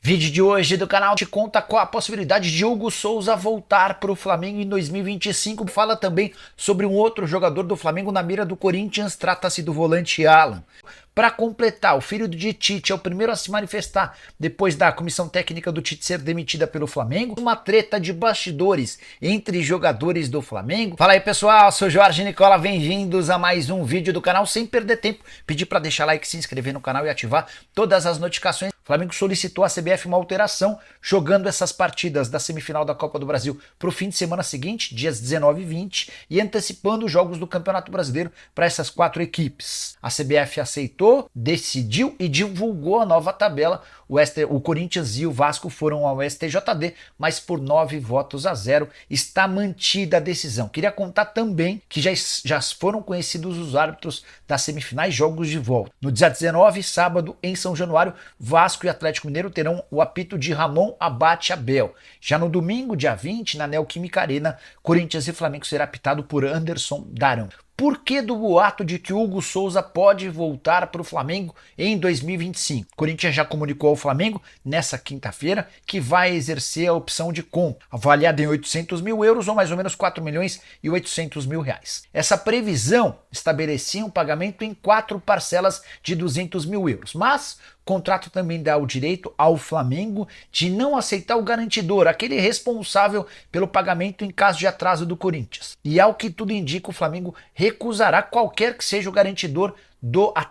Vídeo de hoje do canal te conta qual a possibilidade de Hugo Souza voltar para o Flamengo em 2025. Fala também sobre um outro jogador do Flamengo na mira do Corinthians, trata-se do volante Alan. Para completar, o filho de Tite é o primeiro a se manifestar depois da comissão técnica do Tite ser demitida pelo Flamengo. Uma treta de bastidores entre jogadores do Flamengo. Fala aí pessoal, sou Jorge Nicola, bem-vindos a mais um vídeo do canal. Sem perder tempo, pedir para deixar like, se inscrever no canal e ativar todas as notificações. O Flamengo solicitou à CBF uma alteração, jogando essas partidas da semifinal da Copa do Brasil para o fim de semana seguinte, dias 19 e 20, e antecipando os jogos do Campeonato Brasileiro para essas 4 equipes. A CBF aceitou, decidiu e divulgou a nova tabela. O Corinthians e o Vasco foram ao STJD, mas por 9-0 está mantida a decisão. Queria contar também que já foram conhecidos os árbitros das semifinais, jogos de volta. No dia 19, sábado, em São Januário, Vasco e Atlético Mineiro terão o apito de Ramon Abate Abel. Já no domingo, dia 20, na Neoquímica Arena, Corinthians e Flamengo será apitado por Anderson Darão. Por que do boato de que Hugo Souza pode voltar para o Flamengo em 2025? O Corinthians já comunicou ao Flamengo nessa quinta-feira que vai exercer a opção de compra, avaliada em 800 mil euros ou mais ou menos 4 milhões e 800 mil reais. Essa previsão estabelecia um pagamento em 4 parcelas de 200 mil euros, mas o contrato também dá o direito ao Flamengo de não aceitar o garantidor, aquele responsável pelo pagamento em caso de atraso do Corinthians. E ao que tudo indica, o Flamengo recusará qualquer que seja o garantidor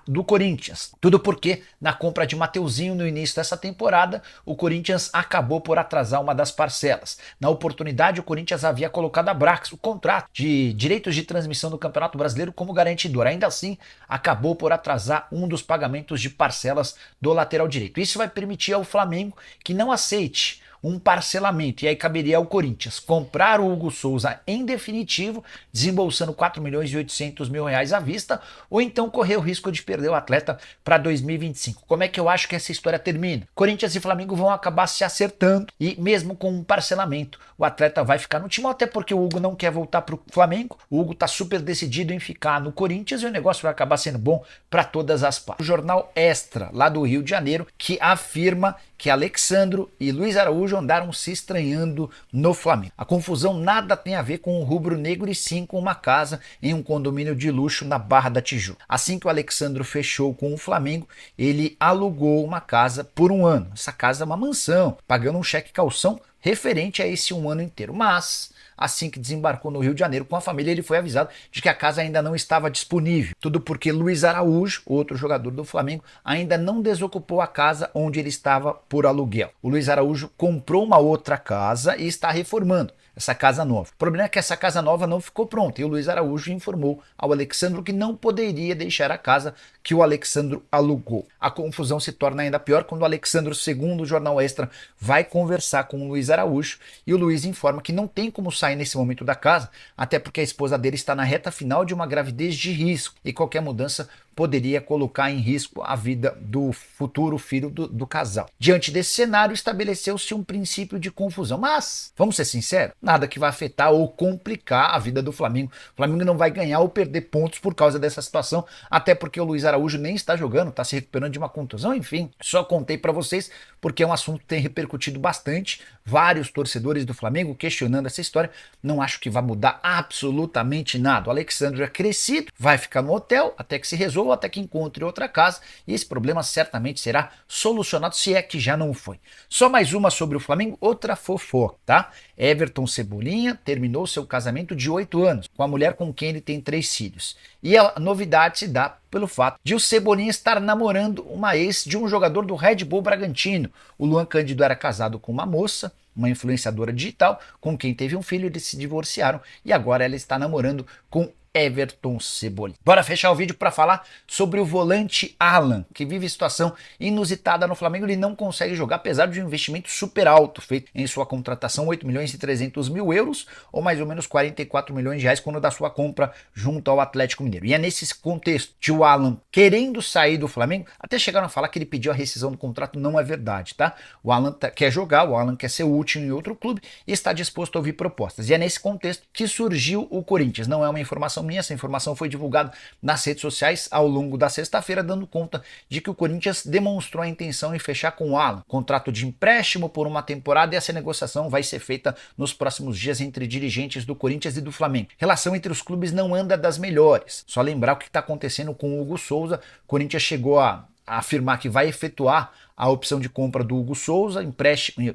do Corinthians. Tudo porque na compra de Mateuzinho no início dessa temporada, o Corinthians acabou por atrasar uma das parcelas. Na oportunidade, o Corinthians havia colocado a Brax, o contrato de direitos de transmissão do Campeonato Brasileiro, como garantidor. Ainda assim, acabou por atrasar um dos pagamentos de parcelas do lateral direito. Isso vai permitir ao Flamengo que não aceite um parcelamento, e aí caberia ao Corinthians comprar o Hugo Souza em definitivo, desembolsando 4 milhões e 800 mil reais à vista, ou então correr o risco de perder o atleta para 2025. Como é que eu acho que essa história termina? Corinthians e Flamengo vão acabar se acertando, e mesmo com um parcelamento, o atleta vai ficar no time, até porque o Hugo não quer voltar para o Flamengo, o Hugo está super decidido em ficar no Corinthians, e o negócio vai acabar sendo bom para todas as partes. O jornal Extra, lá do Rio de Janeiro, que afirma que Alexandro e Luiz Araújo andaram se estranhando no Flamengo. A confusão nada tem a ver com o rubro-negro e sim com uma casa em um condomínio de luxo na Barra da Tijuca. Assim que o Alexandro fechou com o Flamengo, ele alugou uma casa por 1 ano. Essa casa é uma mansão, pagando um cheque calção referente a esse 1 ano inteiro. Mas assim que desembarcou no Rio de Janeiro com a família, ele foi avisado de que a casa ainda não estava disponível. Tudo porque Luiz Araújo, outro jogador do Flamengo, ainda não desocupou a casa onde ele estava por aluguel. O Luiz Araújo comprou uma outra casa e está reformando essa casa nova. O problema é que essa casa nova não ficou pronta e o Luiz Araújo informou ao Alexandro que não poderia deixar a casa que o Alexandro alugou. A confusão se torna ainda pior quando o Alexandro, segundo o Jornal Extra, vai conversar com o Luiz Araújo e o Luiz informa que não tem como sair nesse momento da casa, até porque a esposa dele está na reta final de uma gravidez de risco e qualquer mudança poderia colocar em risco a vida do futuro filho do casal. Diante desse cenário, estabeleceu-se um princípio de confusão. Mas, vamos ser sinceros, nada que vai afetar ou complicar a vida do Flamengo. O Flamengo não vai ganhar ou perder pontos por causa dessa situação, até porque o Luiz Araújo nem está jogando, está se recuperando de uma contusão, enfim. Só contei para vocês porque é um assunto que tem repercutido bastante. Vários torcedores do Flamengo questionando essa história. Não acho que vai mudar absolutamente nada. O Alexandre é crescido, vai ficar no hotel até que se resolva, ou até que encontre outra casa, e esse problema certamente será solucionado, se é que já não foi. Só mais uma sobre o Flamengo, outra fofoca, tá? Everton Cebolinha terminou seu casamento de 8 anos com a mulher com quem ele tem 3 filhos. E a novidade se dá pelo fato de o Cebolinha estar namorando uma ex de um jogador do Red Bull Bragantino. O Luan Cândido era casado com uma moça, uma influenciadora digital, com quem teve um filho, eles se divorciaram e agora ela está namorando com Everton Cebolinha. Bora fechar o vídeo para falar sobre o volante Alan, que vive situação inusitada no Flamengo. Ele não consegue jogar, apesar de um investimento super alto feito em sua contratação, 8 milhões e 300 mil euros, ou mais ou menos 44 milhões de reais, quando da sua compra junto ao Atlético Mineiro. E é nesse contexto de o Alan querendo sair do Flamengo, até chegaram a falar que ele pediu a rescisão do contrato, não é verdade, tá? O Alan quer jogar, o Alan quer ser útil em outro clube e está disposto a ouvir propostas. E é nesse contexto que surgiu o Corinthians. Não é uma informação minha, essa informação foi divulgada nas redes sociais ao longo da sexta-feira, dando conta de que o Corinthians demonstrou a intenção em fechar com o Alan, contrato de empréstimo por uma temporada, e essa negociação vai ser feita nos próximos dias entre dirigentes do Corinthians e do Flamengo. Relação entre os clubes não anda das melhores. Só lembrar o que está acontecendo com o Hugo Souza. O Corinthians chegou a afirmar que vai efetuar a opção de compra do Hugo Souza, empréstimo,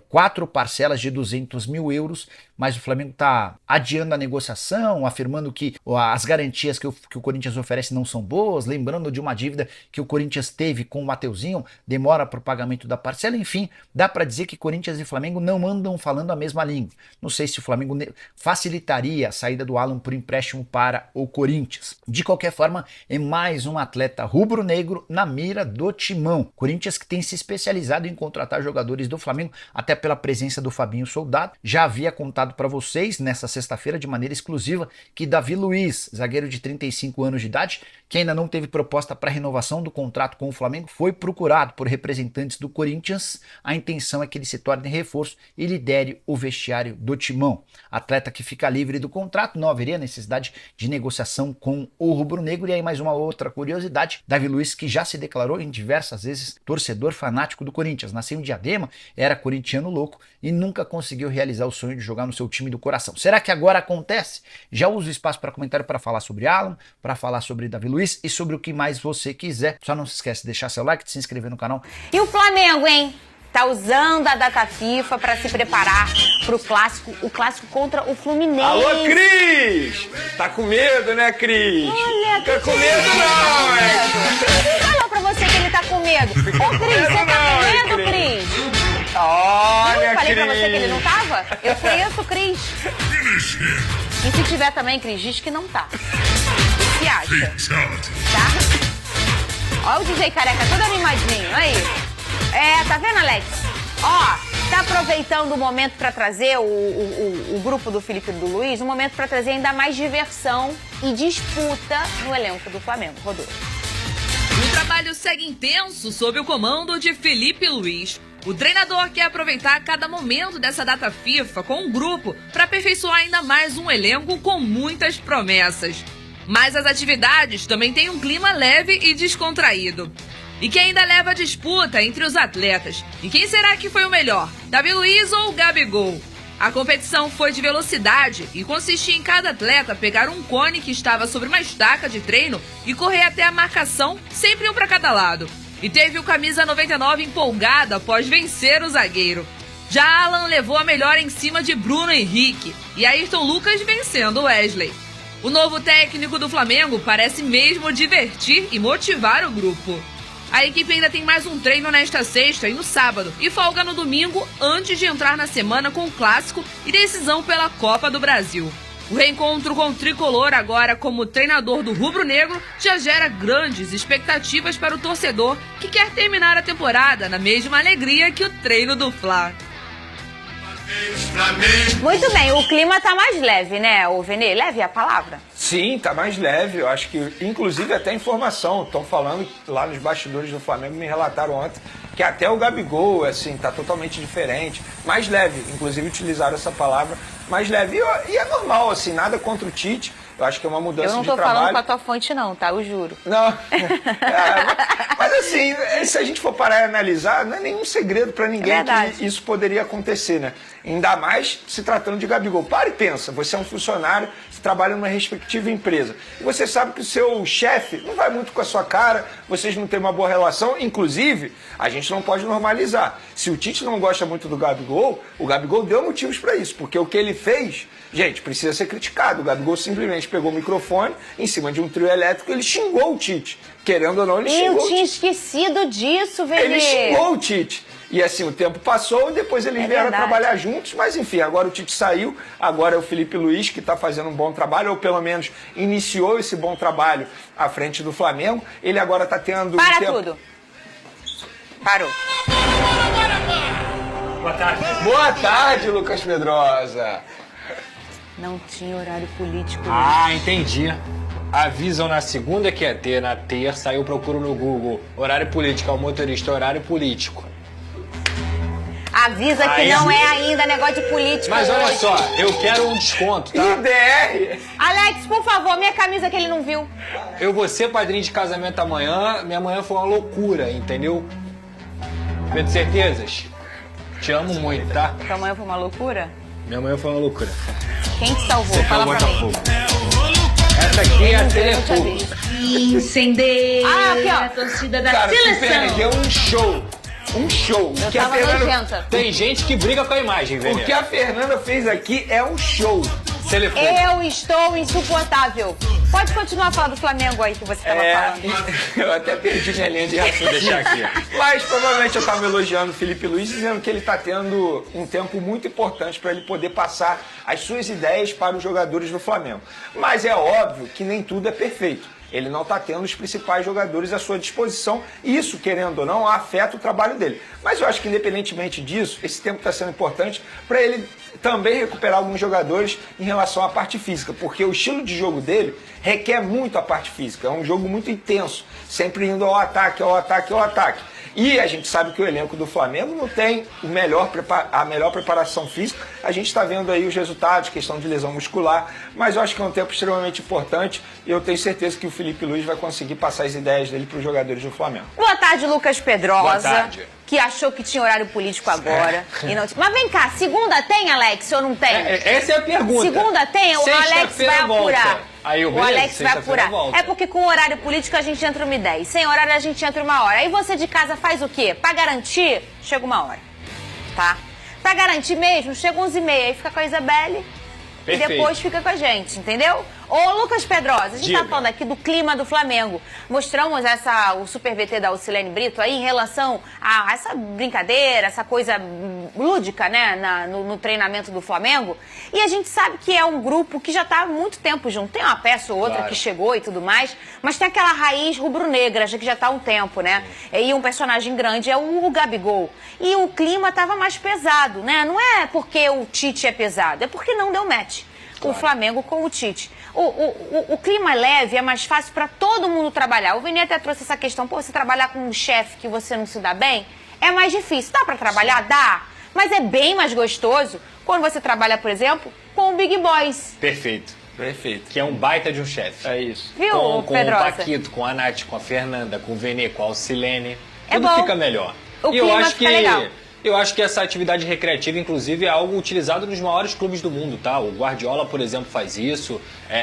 4 parcelas de 200 mil euros, mas o Flamengo está adiando a negociação, afirmando que as garantias que o Corinthians oferece não são boas, lembrando de uma dívida que o Corinthians teve com o Mateuzinho, demora para o pagamento da parcela, enfim, dá para dizer que Corinthians e Flamengo não andam falando a mesma língua. Não sei se o Flamengo facilitaria a saída do Alan por empréstimo para o Corinthians. De qualquer forma, é mais um atleta rubro-negro na mira do timão. Corinthians, que tem se especializado em contratar jogadores do Flamengo, até pela presença do Fabinho Soldado. Já havia contado para vocês nessa sexta-feira de maneira exclusiva que Davi Luiz, zagueiro de 35 anos de idade, que ainda não teve proposta para renovação do contrato com o Flamengo, foi procurado por representantes do Corinthians. A intenção é que ele se torne reforço e lidere o vestiário do timão. Atleta que fica livre do contrato, não haveria necessidade de negociação com o rubro-negro. E aí mais uma outra curiosidade, Davi Luiz, que já se declarou em diversas vezes torcedor fanático do Corinthians, nasceu em Diadema, era corintiano louco e nunca conseguiu realizar o sonho de jogar no seu time do coração. Será que agora acontece? Já uso o espaço para comentário para falar sobre Alan, para falar sobre Davi Luiz e sobre o que mais você quiser. Só não se esquece de deixar seu like, de se inscrever no canal. E o Flamengo, hein? Tá usando a data FIFA para se preparar pro clássico, o clássico contra o Fluminense. Alô, Cris! Tá com medo, né, Cris? Olha, Fica com medo não, hein? Quem falou pra você que ele tá com medo? Ô, Cris, você tá com medo, Cris? Olha, Eu falei Cris! pra você que ele não tava? Eu conheço o Cris. E se tiver também, Cris, diz que não tá. O que acha? Tá? Ó o DJ Careca todo animadinho, aí. Tá vendo, Alex? Ó, tá aproveitando o momento para trazer o grupo do Felipe e do Luiz, um momento para trazer ainda mais diversão e disputa no elenco do Flamengo. Rodolfo. O trabalho segue intenso sob o comando de Felipe Luiz. O treinador quer aproveitar cada momento dessa data FIFA com um grupo para aperfeiçoar ainda mais um elenco com muitas promessas. Mas as atividades também têm um clima leve e descontraído. E que ainda leva a disputa entre os atletas. E quem será que foi o melhor, Davi Luiz ou Gabigol? A competição foi de velocidade e consistia em cada atleta pegar um cone que estava sobre uma estaca de treino e correr até a marcação, sempre um para cada lado. E teve o camisa 99 empolgado após vencer o zagueiro. Já Alan levou a melhor em cima de Bruno Henrique e Ayrton Lucas vencendo Wesley. O novo técnico do Flamengo parece mesmo divertir e motivar o grupo. A equipe ainda tem mais um treino nesta sexta e no sábado, e folga no domingo antes de entrar na semana com o clássico e decisão pela Copa do Brasil. O reencontro com o tricolor agora como treinador do rubro-negro já gera grandes expectativas para o torcedor que quer terminar a temporada na mesma alegria que o treino do Fla. Muito bem, o clima tá mais leve, né, o Vene? Leve a palavra? Sim, tá mais leve. Eu acho que, inclusive, até informação. Estão falando lá nos bastidores do Flamengo, me relataram ontem, que até o Gabigol, assim, tá totalmente diferente. Mais leve, inclusive utilizaram essa palavra, mais leve. E é normal, assim, nada contra o Tite. Eu acho que é uma mudança de trabalho. Eu não tô falando com a tua fonte não, tá? Eu juro. Não. Mas assim, se a gente for parar e analisar, não é nenhum segredo para ninguém que isso poderia acontecer, né? Ainda mais se tratando de Gabigol. Para e pensa, você é um funcionário, você trabalha numa respectiva empresa. E você sabe que o seu chefe não vai muito com a sua cara, vocês não têm uma boa relação. Inclusive, a gente não pode normalizar. Se o Tite não gosta muito do Gabigol, o Gabigol deu motivos para isso. Porque o que ele fez, gente, precisa ser criticado. O Gabigol simplesmente pegou o microfone, em cima de um trio elétrico, ele xingou o Tite. Querendo ou não, ele xingou o Tite. Eu tinha esquecido disso, velho. Ele xingou o Tite. E assim, o tempo passou e depois eles vieram trabalhar juntos, mas enfim, agora o Tite saiu, agora é o Felipe Luiz que está fazendo um bom trabalho, ou pelo menos iniciou esse bom trabalho à frente do Flamengo. Ele agora está tendo... Tudo. Parou. Boa tarde. Boa tarde, Lucas Pedrosa. Não tinha horário político. Ah, entendi. Avisam na segunda que ia ter, na terça, aí eu procuro no Google. Horário político, ao motorista, horário político. Avisa que não é ainda negócio de política. Mas olha hoje. só, eu quero um desconto, tá? IDR! Alex, por favor, minha camisa que ele não viu. Eu vou ser padrinho de casamento amanhã. Minha manhã foi uma loucura, entendeu? Pedro Certezas, te amo muito, tá? Tua manhã foi uma loucura? Minha manhã foi uma loucura. Quem te salvou? Você Fala foi o pra mim. Botafogo. Essa aqui é a Eu te Telefogo. aviso. Incendeia Ah, aqui, ó. a torcida da Cara, tu seleção. perdeu um show. Um show. Eu Que a tava Fernanda- nojenta. Tem gente que briga com a imagem, O velho. que a Fernanda fez aqui é um show. Telefogo. Eu estou insuportável. Pode continuar a falar do Flamengo aí que você estava falando. Eu até perdi minha linha de Vou raciocínio. deixar aqui. Mas provavelmente eu estava elogiando o Felipe Luiz, dizendo que ele está tendo um tempo muito importante para ele poder passar as suas ideias para os jogadores do Flamengo. Mas é óbvio que nem tudo é perfeito. Ele não está tendo os principais jogadores à sua disposição. Isso, querendo ou não, afeta o trabalho dele. Mas eu acho que, independentemente disso, esse tempo está sendo importante para ele também recuperar alguns jogadores em relação à parte física, porque o estilo de jogo dele requer muito a parte física. É um jogo muito intenso, sempre indo ao ataque, ao ataque, ao ataque. E a gente sabe que o elenco do Flamengo não tem a melhor preparação física. A gente está vendo aí os resultados, questão de lesão muscular, mas eu acho que é um tempo extremamente importante e eu tenho certeza que o Felipe Luiz vai conseguir passar as ideias dele para os jogadores do Flamengo. Boa tarde, Lucas Pedrosa. Boa tarde. Que achou que tinha horário político agora. E não... Mas vem cá, segunda tem, Alex, ou não tem? Essa é a pergunta. Segunda tem, o Alex vai Sexta-feira volta. apurar. Aí eu O beleza, Alex vai sexta-feira apurar. volta. É porque com o horário político a gente entra 1h10. Sem horário a gente entra 1 hora. Aí você de casa faz o quê? Pra garantir, chega 1 hora. Tá? Pra garantir mesmo, chega 11h30. Aí fica com a Isabelle Perfeito. e depois fica com a gente, entendeu? Ô, Lucas Pedrosa, a gente Diga. tá falando aqui do clima do Flamengo. Mostramos o Super VT da Aucilene Brito aí em relação a essa brincadeira, essa coisa lúdica, né, no treinamento do Flamengo. E a gente sabe que é um grupo que já tá há muito tempo junto. Tem uma peça ou outra Claro. que chegou e tudo mais, mas tem aquela raiz rubro-negra, que já tá há um tempo, né? E um personagem grande é o Gabigol. E o clima tava mais pesado, né? Não é porque o Tite é pesado, é porque não deu match. O Flamengo com o Tite. O clima leve é mais fácil para todo mundo trabalhar. O Vini até trouxe essa questão. Pô, você trabalhar com um chefe que você não se dá bem é mais difícil. Dá para trabalhar? Dá. Mas é bem mais gostoso quando você trabalha, por exemplo, com o Big Boys. Perfeito. Perfeito. Que é um baita de um chefe. É isso. Viu, Com o Pedrosa? Paquito, com a Nath, com a Fernanda, com o Vene, com a Alcilene. É Tudo bom. fica melhor. O E eu clima acho fica que legal. eu acho que essa atividade recreativa, inclusive, é algo utilizado nos maiores clubes do mundo, tá? O Guardiola, por exemplo, faz isso.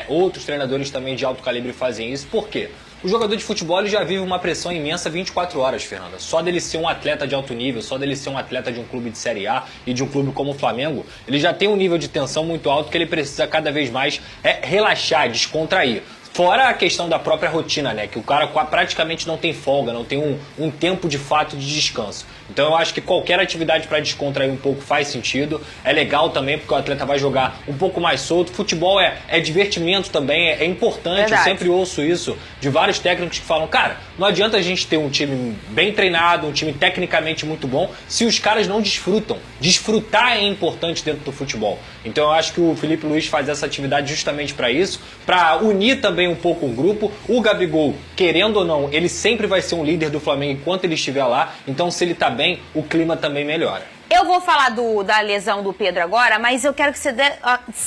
Outros treinadores também de alto calibre fazem isso. Por quê? O jogador de futebol ele já vive uma pressão imensa 24 horas, Fernanda. Só dele ser um atleta de alto nível, só dele ser um atleta de um clube de Série A e de um clube como o Flamengo, ele já tem um nível de tensão muito alto que ele precisa cada vez mais relaxar, descontrair. Fora a questão da própria rotina, né? Que o cara praticamente não tem folga, não tem um tempo de fato de descanso. Então eu acho que qualquer atividade para descontrair um pouco faz sentido. É legal também porque o atleta vai jogar um pouco mais solto. Futebol é divertimento também, é importante. Verdade. Eu sempre ouço isso de vários técnicos que falam, cara, não adianta a gente ter um time bem treinado, um time tecnicamente muito bom, se os caras não desfrutam. Desfrutar é importante dentro do futebol. Então eu acho que o Felipe Luiz faz essa atividade justamente para isso, para unir também um pouco o grupo. O Gabigol, querendo ou não, ele sempre vai ser um líder do Flamengo enquanto ele estiver lá. Então se ele tá bem, o clima também melhora. Eu vou falar da lesão do Pedro agora, mas eu quero que você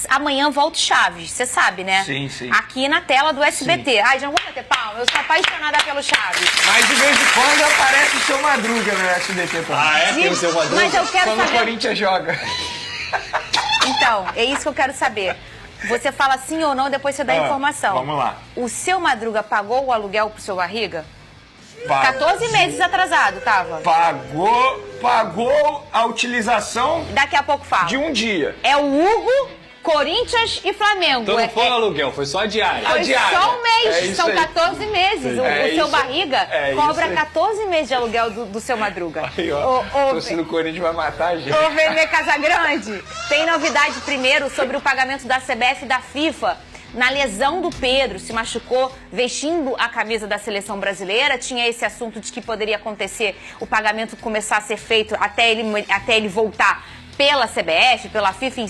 amanhã volte Chaves, você sabe, né? Sim, sim. Aqui na tela do SBT. Ai, já não vou bater palma, eu sou apaixonada pelo Chaves. Mas de vez em quando aparece o seu Madruga no SBT também. Ah, é? Tem o seu Madruga? Mas eu quero Quando o saber... Corinthians joga. Então, é isso que eu quero saber. Você fala sim ou não, depois você dá a informação. Vamos lá. O seu Madruga pagou o aluguel pro seu Barriga? Pagou. 14 meses atrasado, tava. Pagou a utilização Daqui a pouco fala. de um dia. É o Hugo, Corinthians e Flamengo. Então não foi o aluguel, foi só a diária. Foi diária. só um mês, É isso são aí. 14 meses. O É seu isso. Barriga É isso cobra aí. 14 meses de aluguel do seu Madruga. Aí, ó. Ô, Torcida do Corinthians vai matar a gente. Ô, Vene Casagrande, tem novidade primeiro sobre o pagamento da CBF e da FIFA na lesão do Pedro. Se machucou vestindo a camisa da seleção brasileira. Tinha esse assunto de que poderia acontecer o pagamento começar a ser feito até ele voltar pela CBF, pela FIFA,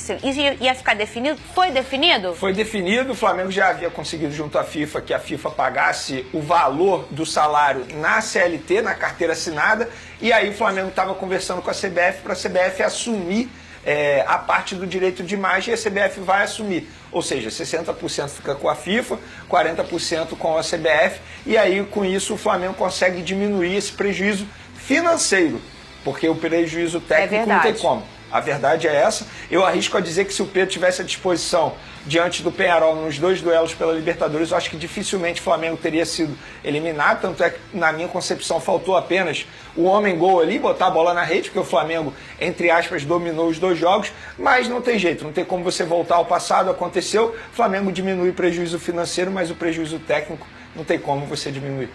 ia ficar definido? Foi definido? Foi definido, o Flamengo já havia conseguido junto à FIFA que a FIFA pagasse o valor do salário na CLT, na carteira assinada, E aí o Flamengo estava conversando com a CBF para a CBF assumir a parte do direito de imagem, e a CBF vai assumir. Ou seja, 60% fica com a FIFA, 40% com a CBF, e aí com isso o Flamengo consegue diminuir esse prejuízo financeiro, porque o prejuízo técnico não tem como. A verdade é essa. Eu arrisco a dizer que se o Pedro tivesse à disposição diante do Peñarol nos 2 duelos pela Libertadores, eu acho que dificilmente o Flamengo teria sido eliminado. Tanto é que, na minha concepção, faltou apenas o homem-gol ali, botar a bola na rede, porque o Flamengo, entre aspas, dominou os 2 jogos. Mas não tem jeito, não tem como você voltar ao passado. Aconteceu, o Flamengo diminui o prejuízo financeiro, mas o prejuízo técnico não tem como você diminuir.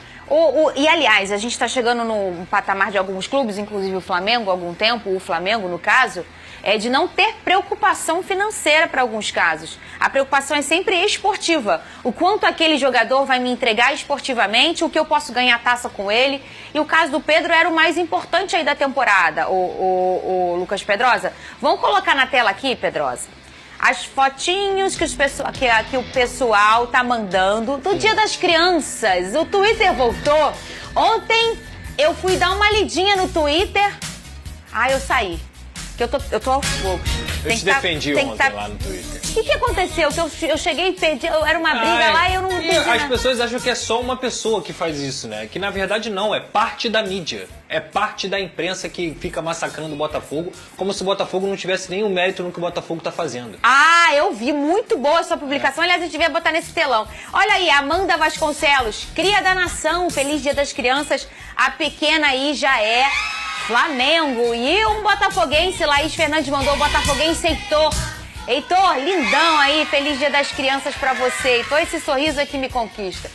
E, aliás, a gente está chegando no patamar de alguns clubes, inclusive o Flamengo, há algum tempo, o Flamengo, no caso, de não ter preocupação financeira para alguns casos. A preocupação é sempre esportiva. O quanto aquele jogador vai me entregar esportivamente, o que eu posso ganhar taça com ele. E o caso do Pedro era o mais importante aí da temporada, o Lucas Pedrosa. Vamos colocar na tela aqui, Pedrosa, as fotinhos que o pessoal tá mandando do Dia das Crianças. O Twitter voltou. Ontem eu fui dar uma lidinha no Twitter. Eu saí. Que eu tô aos poucos. Eu te defendi ontem lá no Twitter. O que aconteceu? Que eu cheguei e perdi, era uma briga lá e eu não entendi. As pessoas acham que é só uma pessoa que faz isso, né? Que na verdade não, é parte da mídia. É parte da imprensa que fica massacrando o Botafogo, como se o Botafogo não tivesse nenhum mérito no que o Botafogo tá fazendo. Eu vi, muito boa a sua publicação. Aliás, a gente devia botar nesse telão. Olha aí, Amanda Vasconcelos, cria da nação, feliz Dia das Crianças. A pequena aí já é Flamengo. E um botafoguense, Laís Fernandes mandou o botafoguense Heitor, lindão aí, feliz Dia das Crianças pra você. Heitor, esse sorriso aqui me conquista.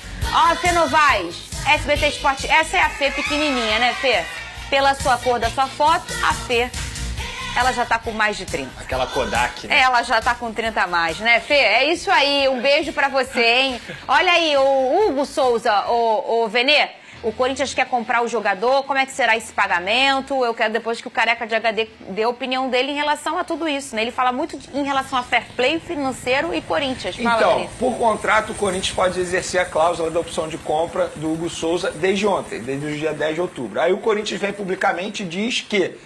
Fê Novaes, SBT Esporte, essa é a Fê pequenininha, né, Fê? Pela sua cor da sua foto, a Fê, ela já tá com mais de 30. Aquela Kodak, né? Ela já tá com 30 a mais, né, Fê? É isso aí, um beijo pra você, hein? Olha aí, o Hugo Souza, o Venê, o Corinthians quer comprar o jogador, como é que será esse pagamento? Eu quero depois que o Careca de HD dê a opinião dele em relação a tudo isso, né? Ele fala muito em relação a fair play financeiro e Corinthians. Fala, então, Denise. por contrato, o Corinthians pode exercer a cláusula da opção de compra do Hugo Souza desde ontem, desde o dia 10 de outubro. Aí o Corinthians vem publicamente e diz que,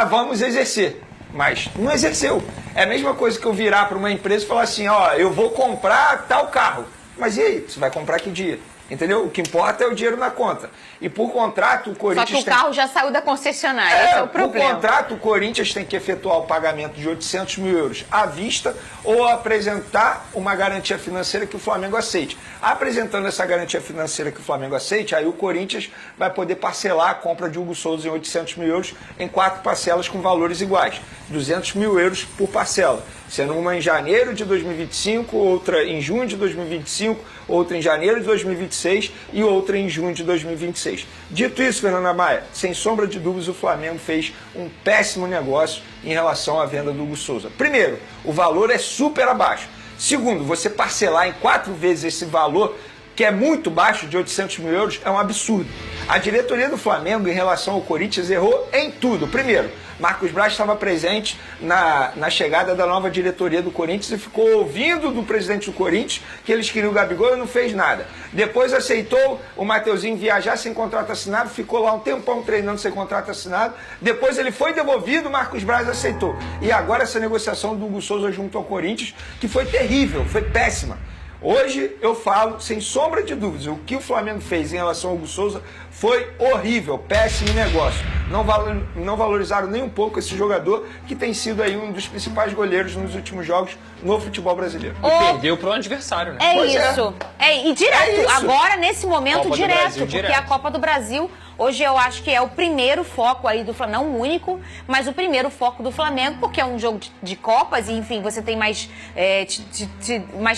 vamos exercer. Mas não exerceu. É a mesma coisa que eu virar para uma empresa e falar assim, eu vou comprar tal carro. Mas e aí? Você vai comprar que dia? Entendeu? O que importa é o dinheiro na conta. E por contrato, o Corinthians... Só que o carro já saiu da concessionária, esse é o problema. Por contrato, o Corinthians tem que efetuar o pagamento de 800 mil euros à vista ou apresentar uma garantia financeira que o Flamengo aceite. Apresentando essa garantia financeira que o Flamengo aceite, aí o Corinthians vai poder parcelar a compra de Hugo Souza em 800 mil euros em 4 parcelas com valores iguais. 200 mil euros por parcela. Sendo uma em janeiro de 2025, outra em junho de 2025, outra em janeiro de 2026 e outra em junho de 2026. Dito isso, Fernanda Maia, sem sombra de dúvidas, o Flamengo fez um péssimo negócio em relação à venda do Hugo Souza. Primeiro, o valor é super abaixo. Segundo, você parcelar em 4 vezes esse valor, que é muito baixo, de 800 mil euros, é um absurdo. A diretoria do Flamengo, em relação ao Corinthians, errou em tudo. Primeiro, Marcos Braz estava presente na chegada da nova diretoria do Corinthians e ficou ouvindo do presidente do Corinthians que eles queriam o Gabigol e não fez nada. Depois aceitou o Mateuzinho viajar sem contrato assinado, ficou lá um tempão treinando sem contrato assinado. Depois ele foi devolvido, Marcos Braz aceitou. E agora essa negociação do Hugo Souza junto ao Corinthians, que foi terrível, foi péssima. Hoje eu falo, sem sombra de dúvidas, o que o Flamengo fez em relação ao Hugo Souza foi horrível, péssimo negócio. Não valorizaram nem um pouco esse jogador que tem sido aí um dos principais goleiros nos últimos jogos no futebol brasileiro. E perdeu para o adversário, né? E direto, agora nesse momento Copa direto, Brasil, porque direto. a Copa do Brasil, hoje eu acho que é o primeiro foco aí do Flamengo, não o único, mas o primeiro foco do Flamengo, porque é um jogo de Copas e enfim, você tem mais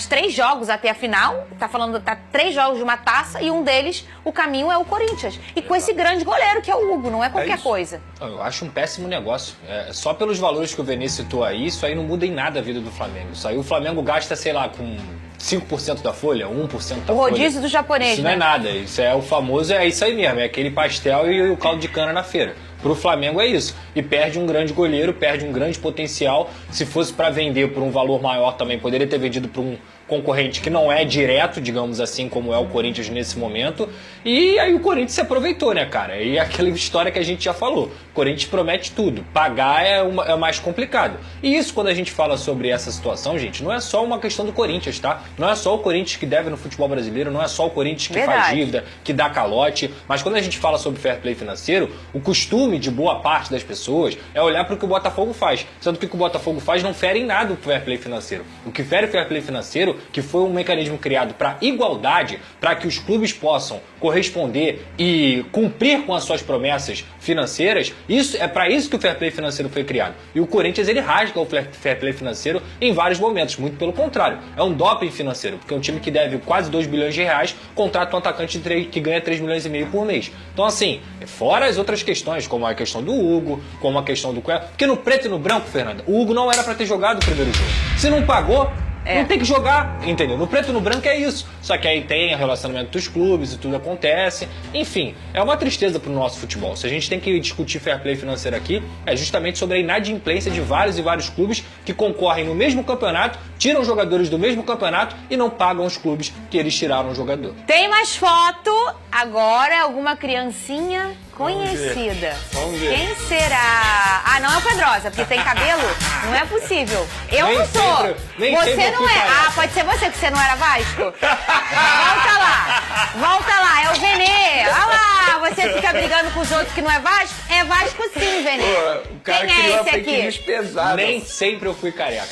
3 jogos até a final, tá 3 jogos de uma taça e um deles, o caminho é o Corinthians. E com esse grande goleiro que é o Hugo, não é qualquer coisa. Eu acho um péssimo negócio. Só pelos valores que o Venê citou aí, isso aí não muda em nada a vida do Flamengo. Isso aí o Flamengo gasta, sei lá, com 5% da folha, 1% da folha. O rodízio do japonês, isso né? não é nada. Isso é o famoso, é isso aí mesmo. É aquele pastel e o caldo de cana na feira. Pro Flamengo é isso. e perde um grande goleiro, perde um grande potencial. Se fosse para vender por um valor maior também, poderia ter vendido para um concorrente que não é direto, digamos assim, como é o Corinthians nesse momento. E aí o Corinthians se aproveitou, né, cara? E aquela história que a gente já falou. O Corinthians promete tudo. Pagar é mais complicado. E isso, quando a gente fala sobre essa situação, gente, não é só uma questão do Corinthians, tá? Não é só o Corinthians que deve no futebol brasileiro, não é só o Corinthians que faz dívida, que dá calote. Mas quando a gente fala sobre fair play financeiro, o costume de boa parte das pessoas é olhar para o que o Botafogo faz. Sendo que o que o Botafogo faz não fere em nada o fair play financeiro. O que fere o fair play financeiro, que foi um mecanismo criado para igualdade, para que os clubes possam corresponder e cumprir com as suas promessas financeiras, isso é para isso que o fair play financeiro foi criado. E o Corinthians, ele rasga o fair play financeiro em vários momentos, muito pelo contrário. É um doping financeiro, porque um time que deve quase 2 bilhões de reais contrata um atacante que ganha 3 milhões e meio por mês. Então, assim, fora as outras questões, como a questão do Hugo, como a questão do Cueva, porque no preto e no branco, Fernanda, o Hugo não era para ter jogado o primeiro jogo. Se não pagou, não tem que jogar, entendeu? No preto e no branco é isso. Só que aí tem o relacionamento dos clubes e tudo acontece. Enfim, é uma tristeza pro nosso futebol. Se a gente tem que discutir fair play financeiro aqui, é justamente sobre a inadimplência de vários e vários clubes que concorrem no mesmo campeonato, tiram jogadores do mesmo campeonato e não pagam os clubes que eles tiraram o jogador. Tem mais foto. Agora, alguma criancinha conhecida. Vamos ver. Quem será? Ah, não é o Pedrosa, porque tem cabelo? Não é possível. Eu Nem não sou. sempre- nem Você sempre eu não fui é. careca. Ah, pode ser você, que você não era Vasco? Volta lá. Volta lá. É o Venê. Olha lá. Você fica brigando com os outros que não é Vasco? É Vasco sim, Venê. Pô, o cara Quem é criou a esse fake aqui? news pesada. Nem sempre eu fui careca.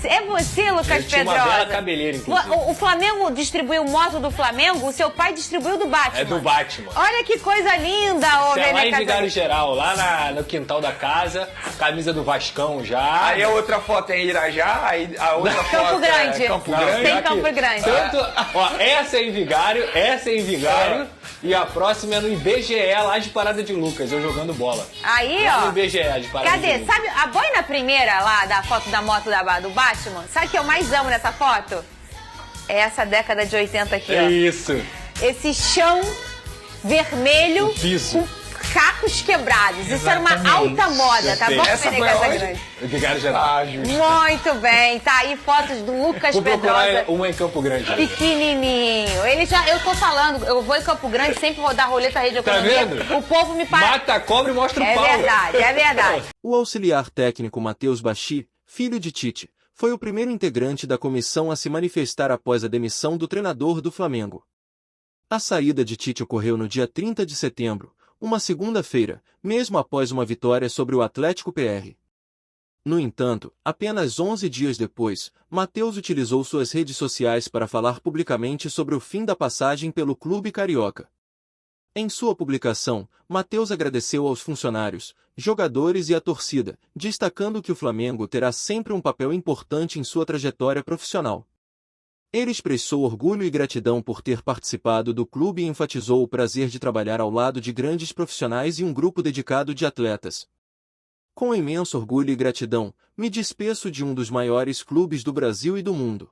É você, Lucas Eu tinha uma Pedrosa. bela cabeleira, inclusive. O Flamengo distribuiu moto do Flamengo, o seu pai distribuiu do Batman. É do Batman. Olha que coisa linda, ô Isso é lá Nenê em Vigário Casares. Geral, lá no quintal da casa, camisa do Vascão já. Aí a outra foto é em Irajá, aí a outra Campo foto Grande. é Campo Não, Grande. Tem aqui. Campo Grande. Tanto, ó, essa é em Vigário, e a próxima é no IBGE, lá de Parada de Lucas, eu jogando bola. Aí, Lá ó. no IBGE de Parada de Cadê? Lucas. Sabe a boina primeira lá da foto da moto do Batman? Sabe o que eu mais amo nessa foto? É essa década de 80 aqui, É ó. isso. Esse chão vermelho O piso. com cacos quebrados. Isso era uma alta moda, tá bom, Essa Nenê foi Casagrande? Vigário Geral. Ah, justo. Muito bem. Tá aí fotos do Lucas Vou procurar Pedrosa. uma em Campo Grande. Pequenininho. Eu tô falando, eu vou em Campo Grande, sempre vou dar roleta rede de Tá economia. vendo? O povo me para. Mata a cobra e mostra É o pau. verdade, é verdade. O auxiliar técnico Matheus Bachi, filho de Tite, foi o primeiro integrante da comissão a se manifestar após a demissão do treinador do Flamengo. A saída de Tite ocorreu no dia 30 de setembro, uma segunda-feira, mesmo após uma vitória sobre o Atlético PR. No entanto, apenas 11 dias depois, Matheus utilizou suas redes sociais para falar publicamente sobre o fim da passagem pelo clube carioca. Em sua publicação, Matheus agradeceu aos funcionários, jogadores e à torcida, destacando que o Flamengo terá sempre um papel importante em sua trajetória profissional. Ele expressou orgulho e gratidão por ter participado do clube e enfatizou o prazer de trabalhar ao lado de grandes profissionais e um grupo dedicado de atletas. Com imenso orgulho e gratidão, me despeço de um dos maiores clubes do Brasil e do mundo.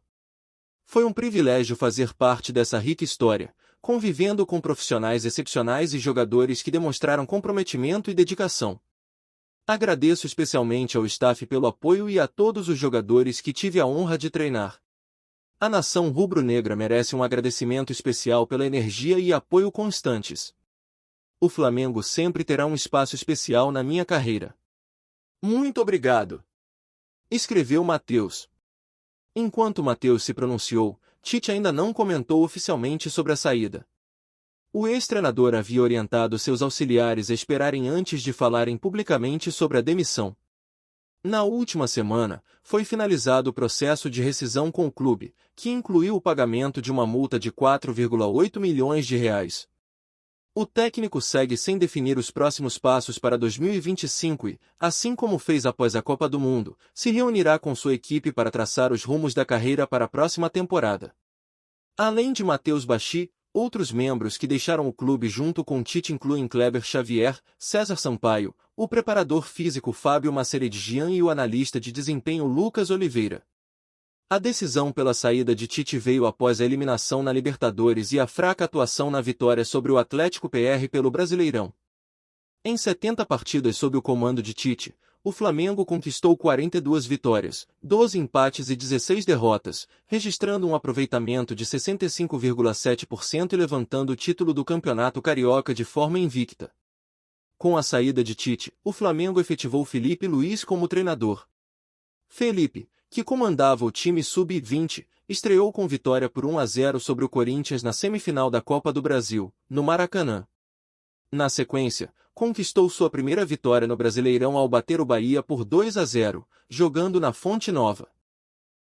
Foi um privilégio fazer parte dessa rica história, convivendo com profissionais excepcionais e jogadores que demonstraram comprometimento e dedicação. Agradeço especialmente ao staff pelo apoio e a todos os jogadores que tive a honra de treinar. A nação rubro-negra merece um agradecimento especial pela energia e apoio constantes. O Flamengo sempre terá um espaço especial na minha carreira. Muito obrigado! Escreveu Matheus. Enquanto Matheus se pronunciou, Tite ainda não comentou oficialmente sobre a saída. O ex-treinador havia orientado seus auxiliares a esperarem antes de falarem publicamente sobre a demissão. Na última semana, foi finalizado o processo de rescisão com o clube, que incluiu o pagamento de uma multa de 4,8 milhões de reais. O técnico segue sem definir os próximos passos para 2025 e, assim como fez após a Copa do Mundo, se reunirá com sua equipe para traçar os rumos da carreira para a próxima temporada. Além de Matheus Bachi, outros membros que deixaram o clube junto com Tite incluem Kleber Xavier, César Sampaio, o preparador físico Fábio Maceredjian e o analista de desempenho Lucas Oliveira. A decisão pela saída de Tite veio após a eliminação na Libertadores e a fraca atuação na vitória sobre o Atlético PR pelo Brasileirão. Em 70 partidas sob o comando de Tite, o Flamengo conquistou 42 vitórias, 12 empates e 16 derrotas, registrando um aproveitamento de 65,7% e levantando o título do Campeonato Carioca de forma invicta. Com a saída de Tite, o Flamengo efetivou Felipe Luiz como treinador. Felipe, que comandava o time sub-20, estreou com vitória por 1-0 sobre o Corinthians na semifinal da Copa do Brasil, no Maracanã. Na sequência, conquistou sua primeira vitória no Brasileirão ao bater o Bahia por 2-0, jogando na Fonte Nova.